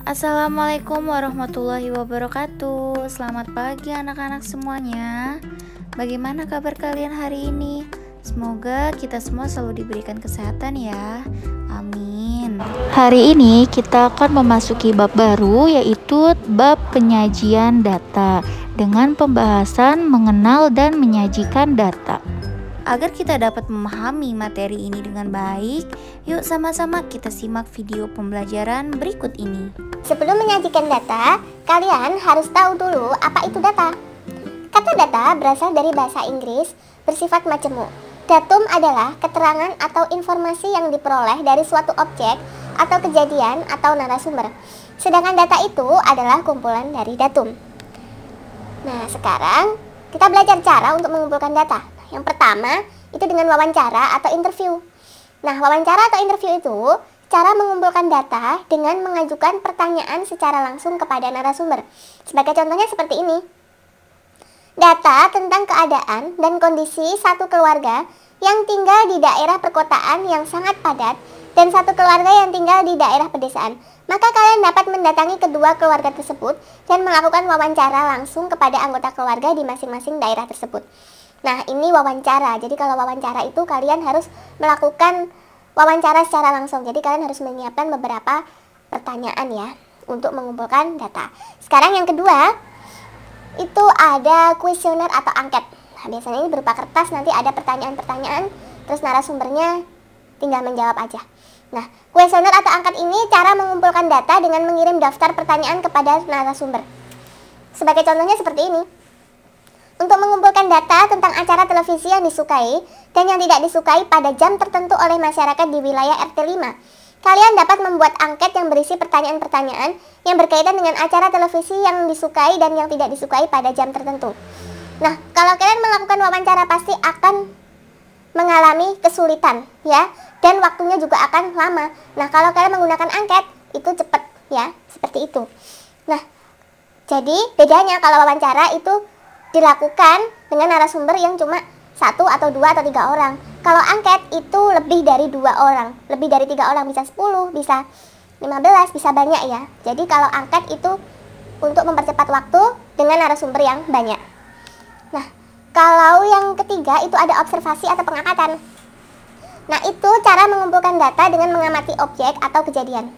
Assalamualaikum warahmatullahi wabarakatuh. Selamat pagi anak-anak semuanya. Bagaimana kabar kalian hari ini? Semoga kita semua selalu diberikan kesehatan ya. Amin. Hari ini kita akan memasuki bab baru, yaitu bab penyajian data, dengan pembahasan mengenal dan menyajikan data. Agar kita dapat memahami materi ini dengan baik, yuk sama-sama kita simak video pembelajaran berikut ini. Sebelum menyajikan data, kalian harus tahu dulu apa itu data. Kata data berasal dari bahasa Inggris bersifat majemuk. Datum adalah keterangan atau informasi yang diperoleh dari suatu objek atau kejadian atau narasumber. Sedangkan data itu adalah kumpulan dari datum. Nah, sekarang kita belajar cara untuk mengumpulkan data. Yang pertama, itu dengan wawancara atau interview. Nah, wawancara atau interview itu cara mengumpulkan data dengan mengajukan pertanyaan secara langsung kepada narasumber. Sebagai contohnya seperti ini. Data tentang keadaan dan kondisi satu keluarga yang tinggal di daerah perkotaan yang sangat padat dan satu keluarga yang tinggal di daerah pedesaan. Maka kalian dapat mendatangi kedua keluarga tersebut dan melakukan wawancara langsung kepada anggota keluarga di masing-masing daerah tersebut. Nah, ini wawancara. Jadi kalau wawancara itu kalian harus melakukan wawancara secara langsung. Jadi kalian harus menyiapkan beberapa pertanyaan ya untuk mengumpulkan data. Sekarang yang kedua, itu ada kuesioner atau angket. Nah, biasanya ini berupa kertas, nanti ada pertanyaan-pertanyaan, terus narasumbernya tinggal menjawab aja. Nah, kuesioner atau angket ini cara mengumpulkan data dengan mengirim daftar pertanyaan kepada narasumber. Sebagai contohnya seperti ini. Untuk mengumpulkan data tentang acara televisi yang disukai dan yang tidak disukai pada jam tertentu oleh masyarakat di wilayah RT 5, kalian dapat membuat angket yang berisi pertanyaan-pertanyaan yang berkaitan dengan acara televisi yang disukai dan yang tidak disukai pada jam tertentu. Nah, kalau kalian melakukan wawancara pasti akan mengalami kesulitan ya, dan waktunya juga akan lama. Nah, kalau kalian menggunakan angket itu cepat ya, seperti itu. Nah, jadi bedanya kalau wawancara itu dilakukan dengan narasumber yang cuma 1 atau 2 atau 3 orang. Kalau angket itu lebih dari 2 orang, lebih dari 3 orang, bisa 10, bisa 15, bisa banyak ya. Jadi kalau angket itu untuk mempercepat waktu dengan narasumber yang banyak. Nah, kalau yang ketiga itu ada observasi atau pengamatan. Nah, itu cara mengumpulkan data dengan mengamati objek atau kejadian.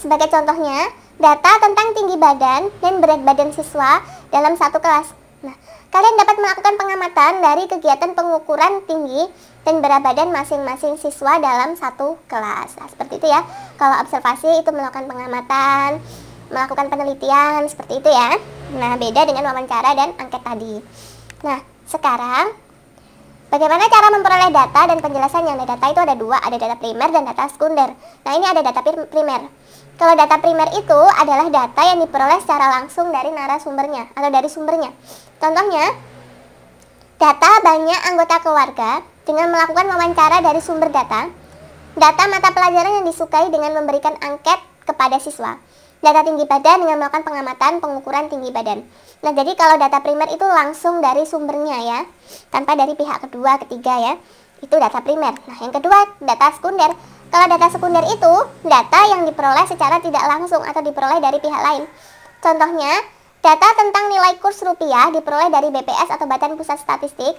Sebagai contohnya, data tentang tinggi badan dan berat badan siswa dalam satu kelas. Nah, kalian dapat melakukan pengamatan dari kegiatan pengukuran tinggi dan berat badan masing-masing siswa dalam satu kelas. Nah, seperti itu ya. Kalau observasi itu melakukan pengamatan, melakukan penelitian, seperti itu ya. Nah, beda dengan wawancara dan angket tadi. Nah, sekarang bagaimana cara memperoleh data dan penjelasannya? Nah, data itu ada dua, ada data primer dan data sekunder. Nah, ini ada data primer. Kalau data primer itu adalah data yang diperoleh secara langsung dari narasumbernya atau dari sumbernya. Contohnya, data banyak anggota keluarga dengan melakukan wawancara dari sumber data, data mata pelajaran yang disukai dengan memberikan angket kepada siswa, data tinggi badan dengan melakukan pengamatan pengukuran tinggi badan. Nah, jadi kalau data primer itu langsung dari sumbernya ya, tanpa dari pihak kedua, ketiga ya, itu data primer. Nah, yang kedua data sekunder. Kalau data sekunder itu data yang diperoleh secara tidak langsung atau diperoleh dari pihak lain. Contohnya, data tentang nilai kurs rupiah diperoleh dari BPS atau Badan Pusat Statistik.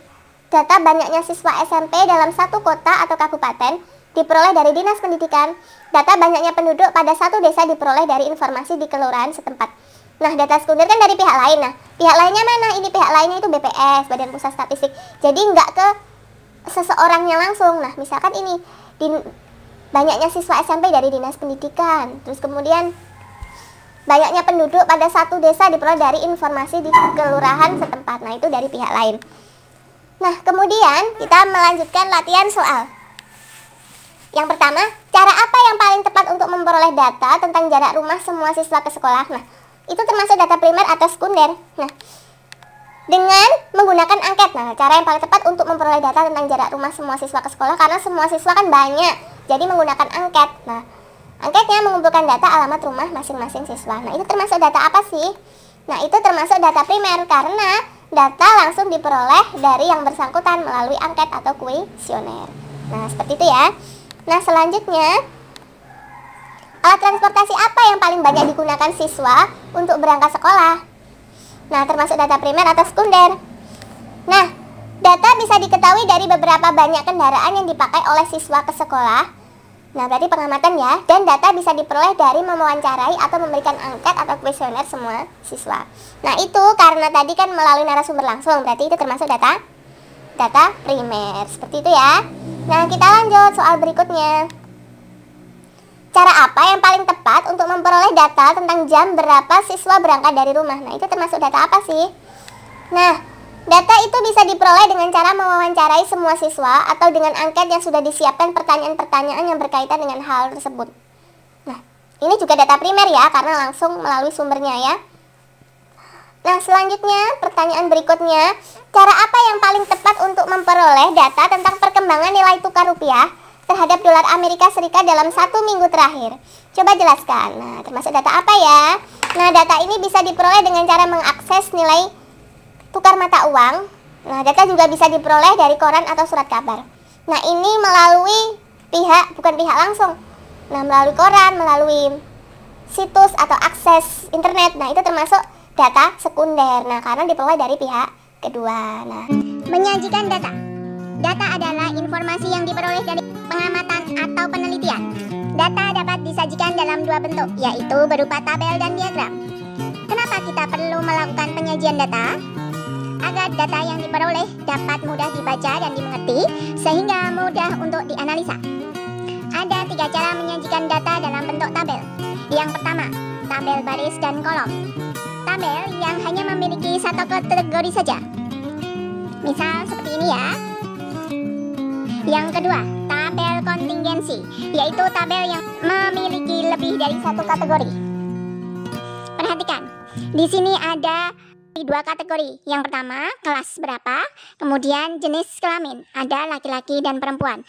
Data banyaknya siswa SMP dalam satu kota atau kabupaten diperoleh dari Dinas Pendidikan. Data banyaknya penduduk pada satu desa diperoleh dari informasi di kelurahan setempat. Nah, data sekunder kan dari pihak lain. Nah, pihak lainnya mana? Ini pihak lainnya itu BPS, Badan Pusat Statistik. Jadi nggak ke seseorangnya langsung. Nah, misalkan ini banyaknya siswa SMP dari Dinas Pendidikan. Terus kemudian banyaknya penduduk pada satu desa diperoleh dari informasi di kelurahan setempat. Nah, itu dari pihak lain. Nah, kemudian kita melanjutkan latihan soal. Yang pertama, cara apa yang paling tepat untuk memperoleh data tentang jarak rumah semua siswa ke sekolah? Nah, itu termasuk data primer atau sekunder. Nah, dengan menggunakan angket. Nah, cara yang paling tepat untuk memperoleh data tentang jarak rumah semua siswa ke sekolah, karena semua siswa kan banyak, jadi menggunakan angket. Nah, angketnya mengumpulkan data alamat rumah masing-masing siswa. Nah, itu termasuk data apa sih? Nah, itu termasuk data primer karena data langsung diperoleh dari yang bersangkutan melalui angket atau kuesioner. Nah, seperti itu ya. Nah, selanjutnya Alat transportasi apa yang paling banyak digunakan siswa untuk berangkat sekolah? Nah, termasuk data primer atau sekunder. Nah, data bisa diketahui dari beberapa banyak kendaraan yang dipakai oleh siswa ke sekolah. Nah, berarti pengamatan ya. Dan data bisa diperoleh dari mewawancarai atau memberikan angket atau kuesioner semua siswa. Nah, itu karena tadi kan melalui narasumber langsung, berarti itu termasuk data primer. Seperti itu ya. Nah, kita lanjut soal berikutnya. Cara apa yang paling tepat untuk memperoleh data tentang jam berapa siswa berangkat dari rumah? Nah, itu termasuk data apa sih? Nah, data itu bisa diperoleh dengan cara mewawancarai semua siswa atau dengan angket yang sudah disiapkan pertanyaan-pertanyaan yang berkaitan dengan hal tersebut. Nah, ini juga data primer ya, karena langsung melalui sumbernya ya. Nah, selanjutnya pertanyaan berikutnya, cara apa yang paling tepat untuk memperoleh data tentang perkembangan nilai tukar rupiah terhadap dolar Amerika Serikat dalam 1 minggu terakhir? Coba jelaskan. Nah, termasuk data apa ya? Nah, data ini bisa diperoleh dengan cara mengakses nilai tukar mata uang. Nah, data juga bisa diperoleh dari koran atau surat kabar. Nah, ini melalui bukan pihak langsung. Nah, melalui koran, melalui situs atau akses internet. Nah, itu termasuk data sekunder. Nah, karena diperoleh dari pihak kedua. Nah, menyajikan data. Data adalah informasi yang diperoleh dari pengamatan atau penelitian. Data dapat disajikan dalam dua bentuk, yaitu berupa tabel dan diagram. Kenapa kita perlu melakukan penyajian data? Agar data yang diperoleh dapat mudah dibaca dan dimengerti, sehingga mudah untuk dianalisa. Ada 3 cara menyajikan data dalam bentuk tabel. Yang pertama, tabel baris dan kolom. Tabel yang hanya memiliki satu kategori saja. Misal seperti ini ya. Yang kedua, tabel kontingensi, yaitu tabel yang memiliki lebih dari satu kategori. Perhatikan, di sini ada 2 kategori. Yang pertama, kelas berapa, kemudian jenis kelamin, ada laki-laki dan perempuan.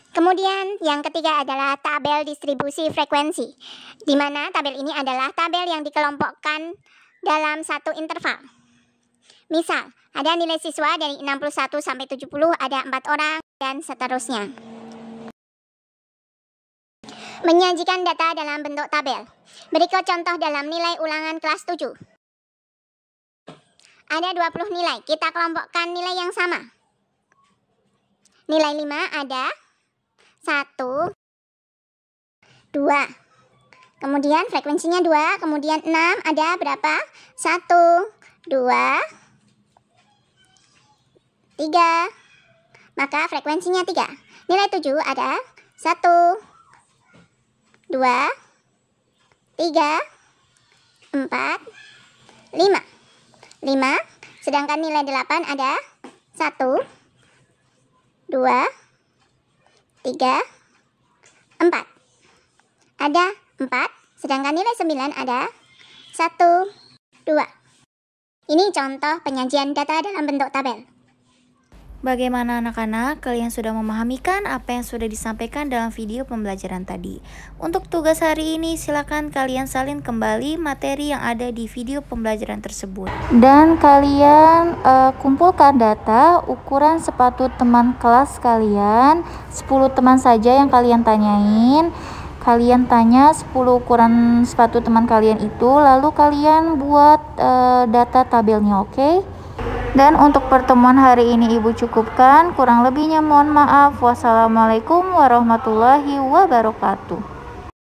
Kemudian yang ketiga adalah tabel distribusi frekuensi, di mana tabel ini adalah tabel yang dikelompokkan dalam satu interval. Misal, ada nilai siswa dari 61 sampai 70, ada 4 orang, dan seterusnya. Menyajikan data dalam bentuk tabel. Berikut contoh dalam nilai ulangan kelas 7. Ada 20 nilai, kita kelompokkan nilai yang sama. Nilai 5 ada 1, 2. Kemudian frekuensinya 2, kemudian 6 ada berapa? 1, 2, 3. Maka frekuensinya 3. Nilai 7 ada 1, 2, 3, 4, 5. 5. Sedangkan nilai 8 ada 1, 2, 3, 4. Ada 4. Sedangkan nilai 9 ada 1, 2. Ini contoh penyajian data dalam bentuk tabel. Bagaimana anak-anak? Kalian sudah memahami kan apa yang sudah disampaikan dalam video pembelajaran tadi? Untuk tugas hari ini, silakan kalian salin kembali materi yang ada di video pembelajaran tersebut. Dan kalian kumpulkan data ukuran sepatu teman kelas kalian, 10 teman saja yang kalian tanyain. Kalian tanya 10 ukuran sepatu teman kalian itu, lalu kalian buat data tabelnya, oke? Dan untuk pertemuan hari ini Ibu cukupkan, kurang lebihnya mohon maaf. Wassalamualaikum warahmatullahi wabarakatuh.